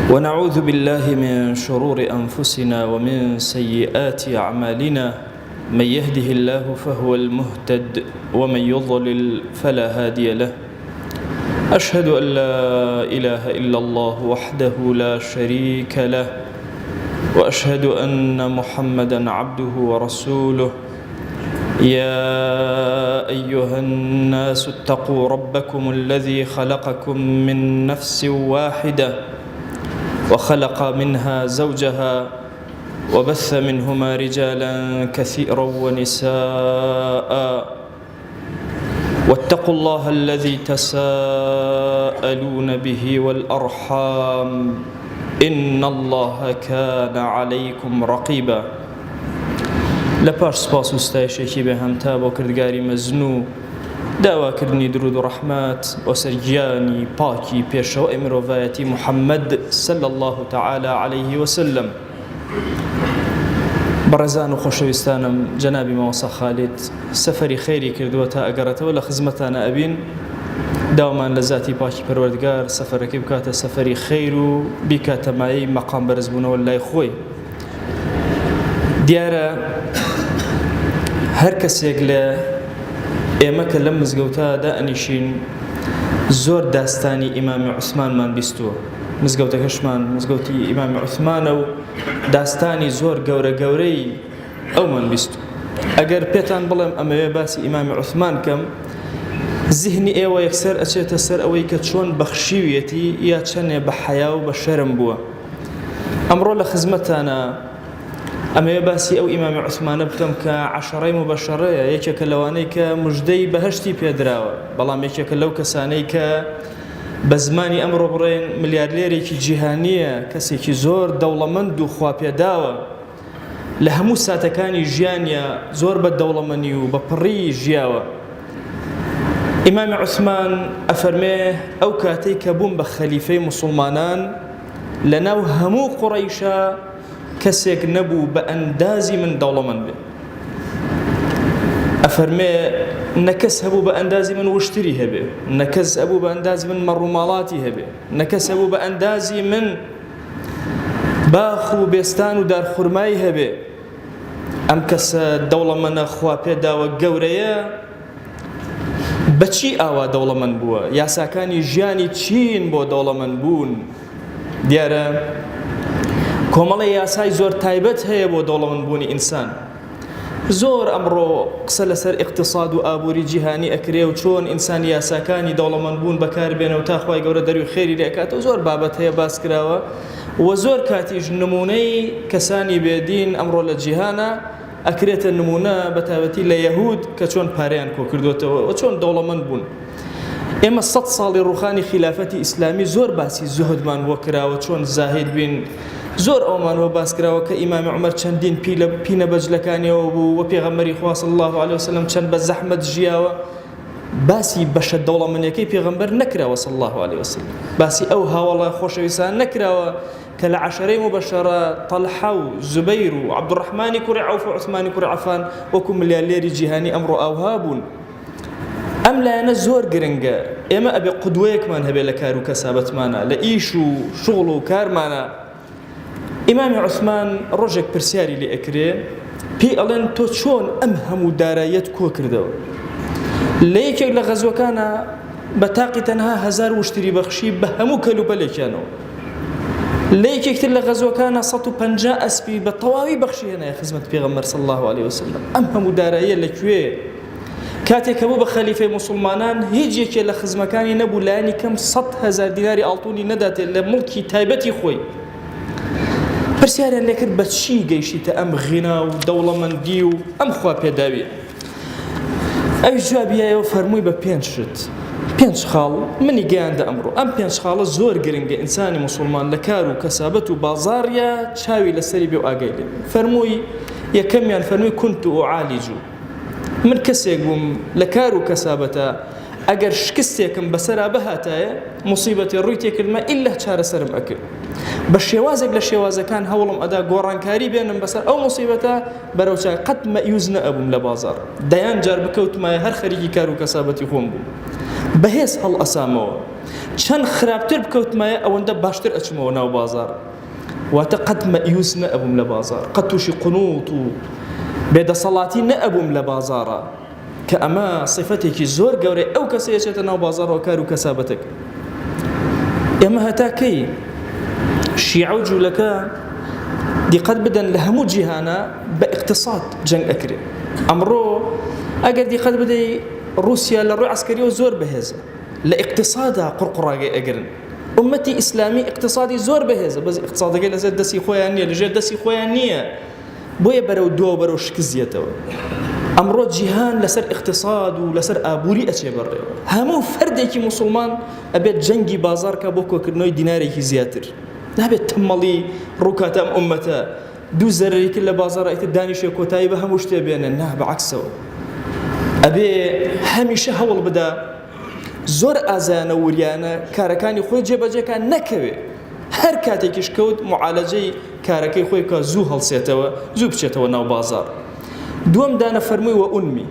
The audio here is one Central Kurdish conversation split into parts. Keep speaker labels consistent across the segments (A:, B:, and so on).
A: ونعوذ بالله من شرور أنفسنا ومن سيئات أعمالنا من يهده الله فهو المهتد ومن يضلل فلا هادي له أشهد أن لا إله إلا الله وحده لا شريك له وأشهد أن محمدا عبده ورسوله يا أيها الناس اتقوا ربكم الذي خلقكم من نفس واحدة وخلق منها زوجها وبث منهما رجالا كثيرا ونساء واتقوا الله الذي تساءلون به والأرحام إن الله كان عليكم رقيبا. لپاش سپاس و ستایشێکی بێهەمتا بۆ کردگاری مەزنوو داواکردنی درود و ڕەحمەت بۆ سەر گیانی پاکی پێشەوەی مرۆڤایەتی محەممەد صلی الله تعالی عليه وسلم. بەڕێزان و خۆشەویستانم، جەنابی مامۆستا خالید سەفەری خەیری کردووە تا ئەگەڕێتەوە لە خزمەتانە ئەبین. داوامان لە ذاتی پاکی پەروەردگار سەفەرەکەی بکاتە سەفەری خەیر و بیکاتە مایەی مەقام بەرزبوونەوە لای خۆی. دیارە هەر کەسێک لە ئێمە کە لەم مزگەوتە دائەنیشین زۆر داستانی ئیمامی عوسمانمان بیستووە. مزگەوتەکەشمان مزگەوتی ئیمامی عوسمانە و داستانی زۆر گەورە گەورەی ئەومان بیستووە. ئەگەر پێتان بڵێم ئەمەوێ باسی ئیمامی عوسمان کەم، زیهنی ئێوە یەکسەر ئەچێتە سەر ئەوەی کە چۆن بەخشیویەتی یا چەندێ بە حەیا و بە شەرم بووە. ئەمڕۆ لە خزمەتانە ئەمەوێ باسی ئەو ئیمامی عوسمانە بکەم کە عەشەڕەی مبەشەڕەیە، یەکێکە لەوانەی کە موژدەی بەهەشتی پێدراوە، بەڵام یەکێکە لەو کەسانەی کە بە زمانی ئەمڕۆ بڕێن ملیاردێرێکی جیهانیە، کەسێکی زۆر دەوڵەمەند و خواپێداوە، لە هەموو ساتەکانی ژیانیە زۆر بە دەوڵەمەندی و بە پڕی ژیاوە. ئیمامی عوسمان ئەفەرمێ ئەو کاتەی کە بووم بە خەلیفەی موسڵمانان لە ناو هەموو قوڕەیشە کەسێک نەبوو بە ئەندازی من دەوڵەمەند بێ. ئەفەرمێ نەکەس هەبوو بە ئەندازی من وشتری هەبێ، نەکەس هەبوو بە ئەندازی من مەڕووماڵاتی هەبێ، نەکەس هەبوو بە ئەندازی من باخ و بێستان و دارخورمایی هەبێ. ئەم کەسە دەوڵەمەندە خواپێداوە گەورەیە بەچی ئاوا دەوڵەمەند بووە؟ یاساکانی ژیانی چین بۆ دەوڵەمەند بوون؟ دیارە کۆمەڵی یاسای زۆر تایبەت هەیە بۆ دەوڵەمەندبوونی ئینسان. زۆر ئەمڕۆ قسە لەسەر ئیقتیساد و ئابووری جیهانی ئەکرێ و چۆن ئینسان یاساکانی دەوڵەمەندبوون بەکاربێنەوە تا خوای گەورە دەروی خێری لێکاتەوە. زۆر بابەت هەیە باس کراوە و زۆر کاتیش نمونەی کەسانی بێدین ئەمڕۆ لە جیهانە ئەکرێتە نمونە بە تایبەتی لە یەهود کە چۆن پارەیان کۆ کردوێتەوە و چۆن دەوڵەمەند بوون. ئێمە 100 ساڵی ڕوخانی خلافەتی ئیسلامی زۆر باسی زوهدمان بۆ کراوە، چۆن زاهید بین. زۆر ئەومان بۆ باس کراوە کە ئیمامی عومەر چەندین پینە بەجلەکانیەوە بوو و پێغەمبەری خوا صلی الله علیه وسلم چەند بە زەحمەت ژیاوە. باسی بەشە دەوڵەمەندیەکەی پێغەمبەر نەکراوە صلی الله علیه وسلم. باسی ئەو هاوڵە خۆشەویستان نەکراوە کە لە عەشەرەی مبەشەرە تەڵحە و زوبەیر و عەبدوڕەحمانی کوڕی عەوف و عوسمانی کوڕی عەفان وەکو ملیاردێری جیهانی ئەمڕۆ ئاوها بوون. ئەم لایەنە زۆر گرنگە. ئێمە ئەبێ قودوەیەکمان هەبێ لە کار و کەسابەتمانە، لە ئیش و شوغڵ و کارمانە. ئیمامی عوسمان ڕۆژێک پرسیاری لێ ئەکرێ، پێی ئەڵێن تۆ چۆن ئەم هەموو داراییەت کۆ کردەوە؟ لە یەکێک لە غەزوەکانە بە تاقی تەنها 1000 وشتری بەخشی بە هەموو کەلوپەلێکیانەوە. لە یەکێکتر لە غەزوەکانە 150 ئەسپی بە تەواوی بەخشی هێنایە خزمەت پێغەمبەر صلی الله علیه وسلم. ئەم هەموو داراییە لەکوێ؟ کاتێک بوو بە خەلیفەی موسڵمانان هیچ یەکێ لە خزمەکانی نەبوو لایەنی کەم 100,000 دیناری ئاڵتوونی نەداتێت لە مڵکی تایبەتی خۆی. پرسیاریان لێ کرد بە چی گەیشتیتە ئەم غینا و دەوڵەمەندی و ئەم خواپێداویە؟ ئەوی جوابیایەوە فەرمووی بە 5 شت، 5 خاڵ منی گەیاندە ئەمڕۆ. ئەم 5 خاڵە زۆر گرنگە ئینسانی موسڵمان لە کار و کەسابەت و بازاڕیا چاوی لەسەری بێ و ئاگای لێ. فەرمووی یەکەمیان فەرمووی كنت أعالج، من کەسێک بووم لە کار و کەسابەتە ئەگەر شکستێکم بەسەرا بەهاتایە موسیبەتی ڕووی تێکردمە ئیلا چارەسەرم ئەکرد. بە شێوازێک لە شێوازەکان هەوڵم ئەدا گۆڕانکاری بێنم بەسەر ئەو موسیبەتە بەرەوچای قەت مەئیوز نەئەبووم لە بازاڕ. دەیان جار بکەوتمایە هەر خەریکی کار و کەسابەتی خۆم بوو. بەهێز هەڵ ئەسامەوە چەند خراپتر بکەوتمایە ئەوەندە باشتر ئەچمەوە ناو بازار واتە قەت مەئیوس نەئەبووم لە بازار قەت تووشی قونوت و بێدەسەڵاتی نەئەبووم لە بازارە کە ئەمە صفەتێکی زۆر گەورەی ئەو کەسەیە چێتە ناو بازارەوە کار و کەسابەتێک ئێمە هەتا کەی شیعە و جوولەکە دیقەت بدەن لە هەموو جیهانە بە ئیقتصاد جەنگ ئەکرێ ئەمڕۆ ئەگەر دیقەت بدەی رووسیا لە ڕووی عەسکەریەوە زۆر بەهێزە لە ئیقتصادا قوڕقوڕاگەی ئەگرن ئومەتی ئیسلامی ئیقتصادی زۆر بەهێزە بەس ئیقتصادەکەی لەسەر دەستی خۆیان نییە لەژێر دەستی خۆیان نییە بۆیە بەرەو دۆ بەرەو شکستیەتەوە ئەمڕۆ جیهان لەسەر ئیقتصاد و لەسەر ئابووری ئەچێ بەڕێوە هەموو فەردێکی موسڵمان ئەبێت جەنگی بازارکە بۆ کۆکردنەوەی دینارێکی زیاتر نابێت تەمەڵی ڕووکاتە ئەم ئومەتە دوو زەرەری کرد لە بازاڕ ئیتر دانیشێ کۆتایی بە هەموو شتێ بێنن نا بەعەکسەوە ئەبێ هەمیشە هەوڵ بدە زۆر ئازایانە وریانە کارەکانی خۆی جێبەجێکە نەکەوێ هەر کاتێکیش کەوت معالەجەی کارەکەی خۆی کە زوو هەڵسێتەوە زوو بچێتەوە ناو بازار دووەم دانە فەرمووی وە ئونمی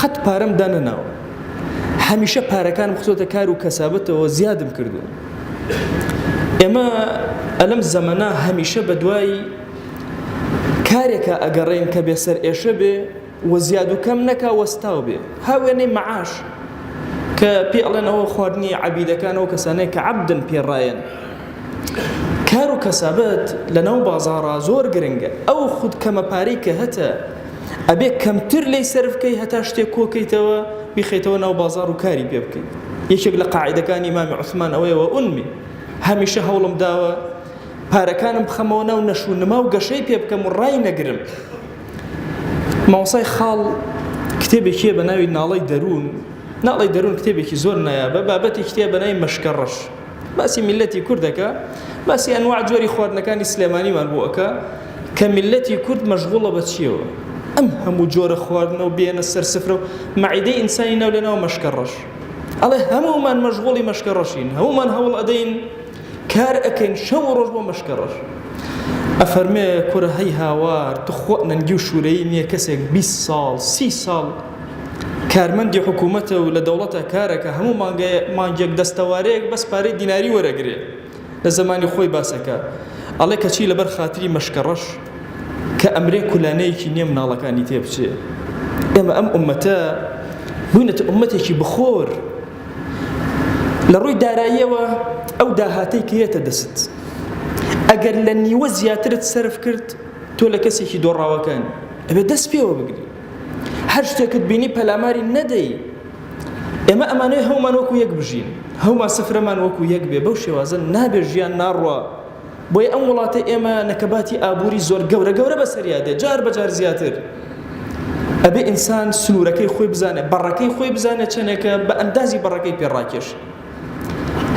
A: قەت پارەم دانەناوە هەمیشە پارەکانم بخۆتە کار و کەسابەتەوە زیادم کردووە ئێمە ئەلەم زەمەنە هەمیشە بە دوای کارێکە ئەگەڕێن کە بێسەر ئێشە بێ وە زیاد و کەم نەکا وەستاو بێ هاوێنەی مەعاش کە پێ ئەڵێنەوە خواردنی عەبیدەکانەوە کەسانەیە کە عەبدن پێڕایەن کار و کەسابەت لە ناو بازاڕە زۆر گرنگە ئەو خود کەمە پارەی کە هەتە ئەبێ کەمتر لێی سەرفکەی هەتا شتێک کۆکەیتەوە بیخەیتەوە ناو بازاڕ و کاری پێ بکەیت یەکێک لە قاعیدەکانی ئیمامی عوسمان ئەوەیەوە ئونمی هەمیشە هەوڵم داوە پارەکانم بخەمەوە ناو نەشونما و گەشەی پێ بکەم و ڕای نەگرم ماوەسای خاڵ کتێبێکیە بە ناوی ناڵەی دەروون کتێبێکی زۆر نایابە بابەتی کتێب بە ناوی مەشکەڕەش باسی میلەتی کوردەکە باسی ئەنواع جۆری خواردنەکانی سلێمانیمان بۆ ئەکا کە میلەتی کورد مەشغوڵە بە چیەوە ئەم هەموو جۆرە خواردنەوە بێنە سەر سفرە و مەعیدەی ئینسانی ناو لێنەوە مەشکەڕەش ئەڵێ هەموومان مەشغوڵی مەشکەڕەشین هەموومان هەوڵ ئەدەین کار ئەکەین شەو ڕۆژ بۆ مەشکەڕەش ئەفەرمێ کورە هەی هاوار تخۆ نەنگی و شوورەیی نییە کەسێک 20 ساڵ 30 ساڵ کارمەندی حکوومەتە و لە دەوڵەتە کارەکە هەموو مانگێک دەستەوارەیەک بەس پارەی دیناری وەرەگرێ لە زمانی خۆی باسەکە ئەڵێ کەچی لەبەر خاتری مەشکەڕەش کە ئەمرێ کولانەیەکی نییە مناڵەکانی تێ بچێ ئێمە ئەم ئومەتە بووینەتە ئومەتێکی بخۆر لە ڕووی داراییەوە ئەو داهاتەی کەیەتە دەست ئەگەر لە نیوە زیاترت سەرف کرد تۆ لە کەسێکی دۆڕاوەکان ئەبێ دەست پێوە بگری هەر شتێکت بینی پەلاماری نەدەی ئێمە ئەمانەیە هەومان وەکو یەک بژین هەومان سفرەمان وەکو یەک بێ بەو شێوازە نابێ ژیان ناڕوا بۆیە ئەم وڵاتە ئێمە نەکەباتی ئابووری زۆر گەورە بەسەریادێ جار بەجار زیاتر ئەبێ ئینسان سنوورەکەی خۆی بزانێ بەڕەکەی خۆی بزانێ چەندێکە بە ئەندازی بەڕەکەی پێڕاکێش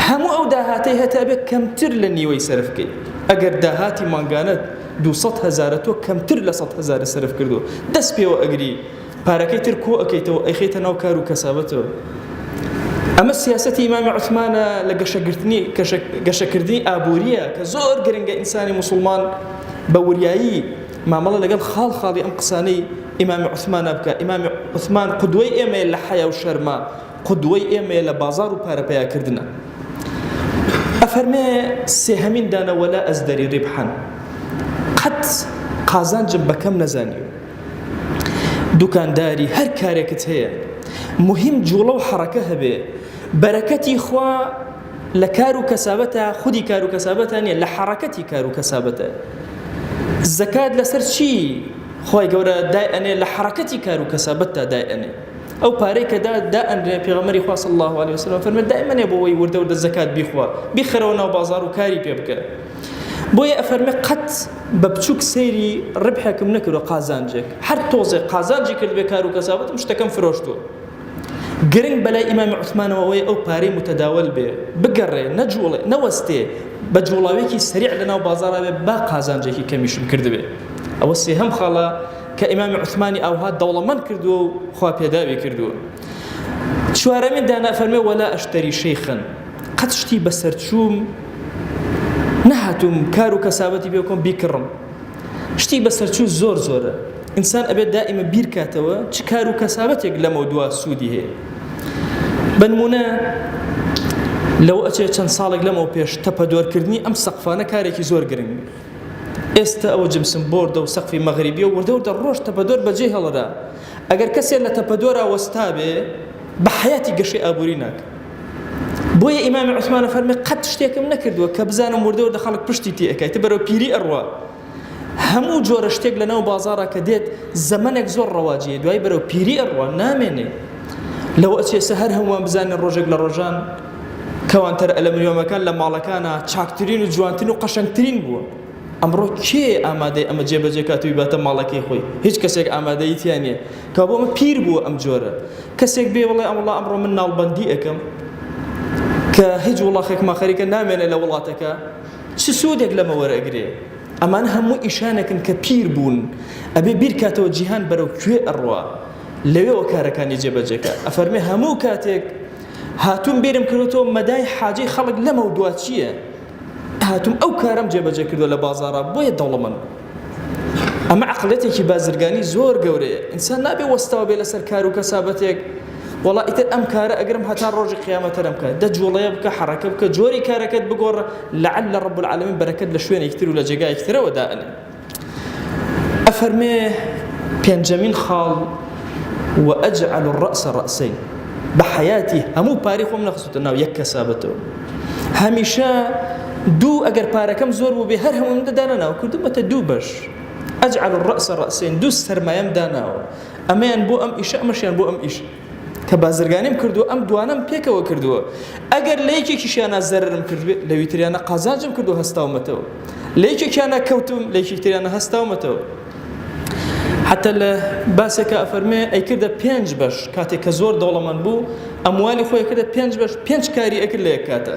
A: هەموو ئەو داهاتەی هەتا بێت کەمتر لە نیوەی سەرفکەی ئەگەر داهاتی مانگانت 200,000 تۆ کەمتر لە 100,000 سەرف کردو دەست پێوە ئەگری پارەکەی تر کۆ ئەەکەیتەوە ئەیخێتە ناو کار و کەسابەتەوە ئەمە سیاسەتی ئیمامی عوسمانە لە گەشەکردنی ئابووریە کە زۆر گرنگە ئینسانی موسڵمان بە وریایی مامەڵە لەگەڵ خاڵی ئەم قسانەی ئیمامی عوسمانە بکە ئیمامی عوسمان قودوەی ئێمەیە لە حەیا و شەرما قودوەی ئێمەیە لە بازار و پارەپەیاکردنە ئەفەرمێ سێهەمین دانە وەلا ئەزدەری ڕیبحەن قەت قازانجم بەکەم نەزانیوە دوکانداری هەر کارێکت هەیە مهم جوڵە و حەڕەکە هەبێ بەرەکەتی خوا لە کار و کەسابەتە خودی کار و کەسابەتە نیە لە حەڕەکەتی کار و کەسابەتە زەکات لەسەر چی خۆی گەورە دایئەنێ لە حەڕەکەتی کار و کەسابەتە دایئەنێ ئەو پارەی کە دائەنرێ پێغەمبەری خوا صلی الله علیه وسلم فەرمێ دائیمەنێ بۆ وەی وردە زەکات بیخوا بیخەرەوە ناو بازار و کاری پێ بکە بۆیە ئەفەرمێ قەت بە بچووک سەیری ڕبحێکم نەکردوە قازانجێک هەر تۆزێک قازانجی کرد بێ کار و کەسابەتم شتەکەم فرۆشتووە گرنگ بەلای ئیمامی عوسمانەوە ئەوەیە ئەو پارەی متەداول بێ بگەڕێ نەجوڵێ نەوەستێ بە جوڵاوێکی سەریع لە ناو بازاڕا بێ با قازانجێکی کەمیشم کردبێ ئەوە سێهەم خاڵە کە ئیمامی عوسمانی ئەوها دەوڵەمەند کردووە و خوا پێداوی کردووە چوارەمین دانا فەرمێ وەلا ئەشتەری شەیخەن قەت شتی بەسەرچووم نەهاتووم کار و کەسابەتی پێ بکۆم بیکڕم شتی بەسەرچوو زۆرە ئینسان ئەبێت دائیمە بیر کاتەوە چ کار و کەسابەتێک لەمە دووە سوودی هەیە بەنمونە لەو ئەچێ چەند ساڵێک لەمەوە پێش تەپەدۆرکردنی ئەم سەقفانە کارێکی زۆر گرنگ. ئێستا ئەوە جمسم بۆردە و سەقفی مەغریبیە و وردە ڕۆژ تەپەدۆر بەجێ هەڵەدا. ئەگەر کەسێک لە تەپەدۆرا وەستا بێ بە حەیاتی گەشەی ئابووری ناکە. بۆیە ئیمامی عوسمانە فەرمێ قەت شتێکم نەکردووە کە بزانم وردە خەڵک پشتی تێ ئەکەیتە بەرەو پیری ئەڕوا. هەموو جۆرە شتێک لەناو بازاڕە کە دێت زەمانێک زۆر ڕەواجیە دوای بەرەو پیری ئەڕوا نامێنێ. لەوە ئەچێ سەهەر هەمووان بزانن ڕۆژێک لە ڕۆژان کەوانتر ئەلەمنیۆمەکان لە ماڵەکانە چاکترین و جوانترین و قەشەنگترین بووە. ئەمڕۆ کێ ئامادەی ئەمە جێبەجێ کاتوی باتە ماڵەکەی خۆی؟ هیچ کەسێک ئامادەییتیان نییە. کە بۆ ئەمە پیر بووە ئەم جۆرە. کەسێک بێ وڵێ ئەوڵا ئەمڕۆ من ناڵبەندی ئەەکەم کە هیچ وڵاخێک ماخەریکە نامێنێ لە وڵاتەکە چ سوودێک لەمە وەرەگرێ؟ ئەمان هەموو ئیشانێکن کە پیر بوون ئەبێ بیر کاتەوە جیهان بەرەو کوێ ئەڕوا لەوێەوە کارەکانی جێبەجێکە. ئەفەرمێ هەموو کاتێک هاتووم بێرم کردوەوە مەدای حاجەی خەڵک لەمە و دوا چییە؟ هاتووم ئەو کارم جێبەجێ کردووە لە بازاڕە بۆیە دەوڵەمەند. ئەمە عەقڵەتێکی بازرگانی زۆر گەورەیە. ئینسان نابێ وەستاوە بێ لەسەر کار و کەسابەتێک وەڵا ئیتر ئەم کارە ئەگرم هەتا ڕۆژی قیامەتەرم بکە دە جوڵەیە بکە حەرەکە بکە جۆری کارەکەت بگۆڕە لەعەل رب العالمین بەرەکەت لە شوێنێکتر و لە جێگایەکترەوە دائەنێ. ئەفەرمێ پێنجەمین خاڵ وأجعل الرأس رأسين بحياتي همو پاری خۆم نەخستوتە ناو یەک کەسابەتەوە. هەمیشە دوو ئەگەر پارەکەم زۆر بوو بێ هەر هەموو دەدانە ناو کردومەتە دوو بەش. أجعل الرأس رأسين دوو سەرمایەم داناوە. ئەمەیان بۆ ئەم ئیشە ئەمەشیان بۆ ئەم ئیش کە بازرگانیم کردووە ئەم دوانم پێکەوە کردووە. ئەگەر لە یەکێکیشیانە زەررم کردبێ لە ویتریانە قازانجم کردو هەستاومەتەوە. لە یەکێکیانە کەوتم لە یەکێکتریانە هەستاومەتەوە. حتى لە باسێکە ئەفەرمێ ئەیکردە 5 بەش کاتێک کە زۆر دەوڵەمەند بوو ئەموالی خۆی کردە 5 بەش 5 کاری ئەکرد لە یەک کاتە.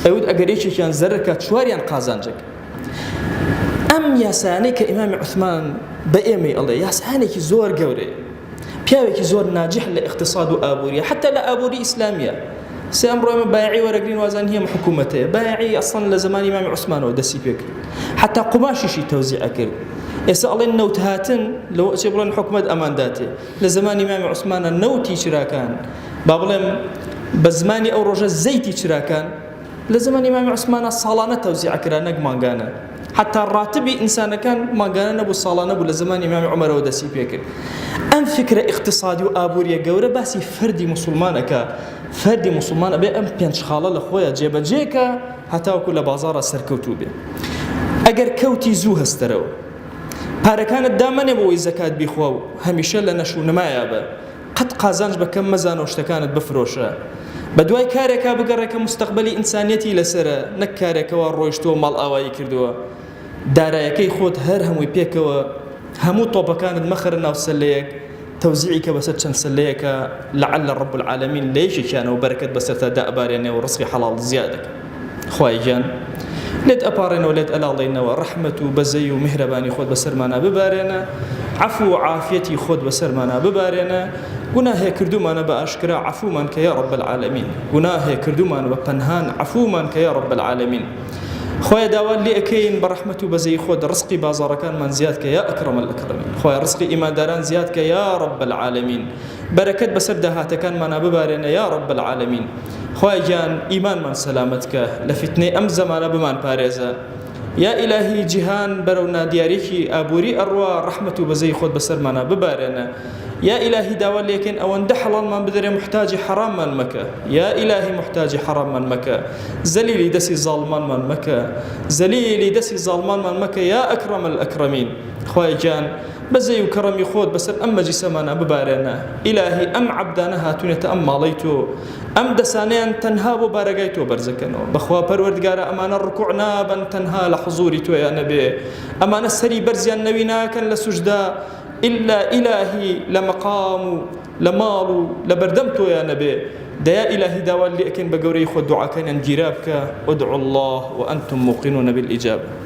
A: ئەوت ئەگەر یەکێکیان زەرر کات چواریان قازانجەک. ئەم یاسانەی کە ئیمامی عوسمان بە ئێمەی ئەڵێ یاسانێکی زۆر گەورەیە. پیاوێکی زۆر ناجح لە اقتصاد و ئابووریە حتى لە ئابووری ئیسلامیە. سێ ئەمڕۆ ئێمە بایعی وەرەگرین وازان هەم حکوومەتەیە. بایعی ئەسڵەن لە زمانی ئیمامی عوسمانەوە دەستی پێ کرد. حتى قوماشیشی تەوزیع کرد. ئێستا ئەڵێن نەوت هاتن لەوە ئەچێ بڵێن حکومەت ئەمانداتێ. لە زمانی ئیمامی عوسمانە نەوتی چراکان با بڵێم بە زمانی ئەو ڕۆژە زەیتی چراکان لە زمانی ئیمامی عوسمانە ساڵانە تەوزیع کرا نەک مانگانە. حتى ڕاتبی ئینسانەکان مانگانە نەبوو ساڵانە بوو لە زمانی ئیمامی عومەرەوە دەستی پێ کرد. ئەم فکرە اقتصادی و ئابووریە گەورە باسی فەردی موسڵمانەکە. فەردی موسڵمان ئەبێ ئەم 5 خاڵە لە خۆیە جێبەجێکە هەتاوەکو لە بازاڕە سەرکەوتوو بێ. ئەگەر کەوتی زوو هەستەرەوە پارەکانت دامەنێ بۆی زەکات بیخوا و هەمیشە لە نەشو نمایە بە قەت قازانج بەکەم مەزانەوە شتەکانت بفرۆشە. بە دوای کارێکا بگەڕێکە مستەقبەلی ئینسانیەتی لەسرە نەک کارێکەوە ڕۆیشتووە ماڵ ئاوایی کردووە. دارایەکەی خۆت هەر هەمووی پێکەوە هەموو تۆپەکانت مەخرە ناو سەلەیەک تەوزیعی کە بەسەر چەند سەلەیەکە لەعەل رب العالمین لە یەکێکیانەوە بەرەکەت بەسەرتا دائەبارێنێ و ڕزقی حەڵاڵ زیادەکە. خوای گیان لێت ئەپارێنەوە لێت ئەلاڵێنەوە ڕەحمەت و بەزەی و میهرەبانی خۆت بەسەرمانە ببارێنە عەفو و عافیەتی خۆت بەسەرمانە ببارێنە گوناهێ کردومانە بە ئاشکرا عەفومان کە یا رب العالمین گوناهێ کردومان بە پەنهان عەفومان کە یا رب العالمین خۆی داوان لێ ئەکەین بە ڕەحمەت و بەزەی خۆت ڕزقی بازاڕەکانمان زیاد کە یا ئەکرەم الئەکرەمین خۆی ڕزقی ئیمانداران زیاد کە یا رب العالمین بەرەکەت بەسەر داهاتەکانمانە ببارێنە یا رب العالمین خوای گیان ئیمانمان سەلامەت کە لە فتنەی ئەم زەمانە بمان پارێزە یا ئیلاهی جیهان بەرەو نادیاریکی ئابووری ئەڕوا ڕەحمەت و بەزەی خۆت بەسەرمانە ببارێنە یا إلهي داوا لكن أو أن حلال من بدر محتاج حرام من مكة يا إلهي محتاج حرام من مكة زليلي دسي ظالمان من مكة زليلي دسي ظالمان من مكة يا أكرم الأكرمين خواي جان بزي وكرم يخوض بسر أم جسمنا ببارنا إلهي أم عبدانا هاتوني تأم ماليتو أم دسانيان تنها ببارقيتو برزكنو بخوا پروردگار أمانا ركوعنا بن تنها لحضوري تو يا نبي أمانا السري برزيان نوينا كان لسجدا إلا إلهي لمقام لمال لبردمتو يا نبي ديا إلهي داوال لي أكن بقوري خود دعاء كان جرابك ادعوا الله وأنتم موقنون بالإجابة